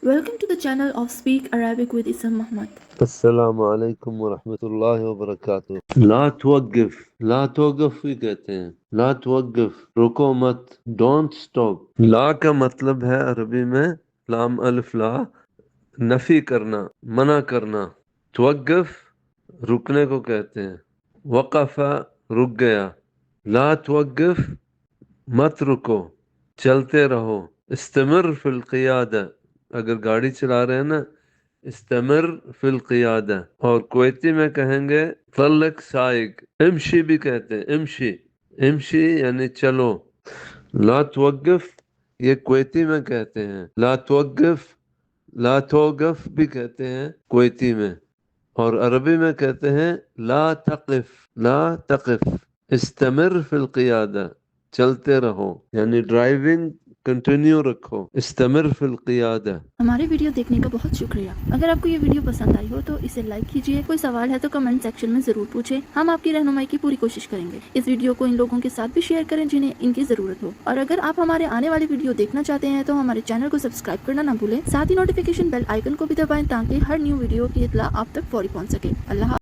Welcome to the channel of Speak Arabic with Isam Muhammad. السلام علیکم ورحمۃ اللہ وبرکاتہ۔ لا توقف، لا توقف بھی کہتے ہیں، لا توقف، رکو مت، ڈونٹ سٹاپ۔ لا کا مطلب ہے عربی میں لام الف لا، نفی کرنا، منع کرنا۔ توقف رکنے کو کہتے ہیں، وقف رک گیا۔ لا توقف مت رکو، چلتے رہو۔ استمر فی القیادہ، اگر گاڑی چلا رہے ہیں نا، استمر فی القیادہ۔ اور کویتی میں کہیں گے طلق سائق، امشی بھی کہتے ہیں، امشی، امشی یعنی چلو۔ لا توقف یہ کویتی میں کہتے ہیں، لا توقف، لا توقف بھی کہتے ہیں کویتی میں، اور عربی میں کہتے ہیں لا تقف، لا تقف، استمر فی القیادہ، چلتے رہو، یعنی ڈرائیونگ کنٹینیو رکھو، استمر فی القیادہ۔ ہمارے ویڈیو دیکھنے کا بہت شکریہ۔ اگر آپ کو یہ ویڈیو پسند آئی ہو تو اسے لائک کیجیے، کوئی سوال ہے تو کمنٹ سیکشن میں ضرور پوچھیں، ہم آپ کی رہنمائی کی پوری کوشش کریں گے۔ اس ویڈیو کو ان لوگوں کے ساتھ بھی شیئر کریں جنہیں ان کی ضرورت ہو، اور اگر آپ ہمارے آنے والی ویڈیو دیکھنا چاہتے ہیں تو ہمارے چینل کو سبسکرائب کرنا نہ بھولیں، ساتھ ہی نوٹیفیکیشن بیل آئیکن کو بھی دبائیں تاکہ ہر نیو ویڈیو کی اطلاع آپ تک فوری پہنچ سکے۔ اللہ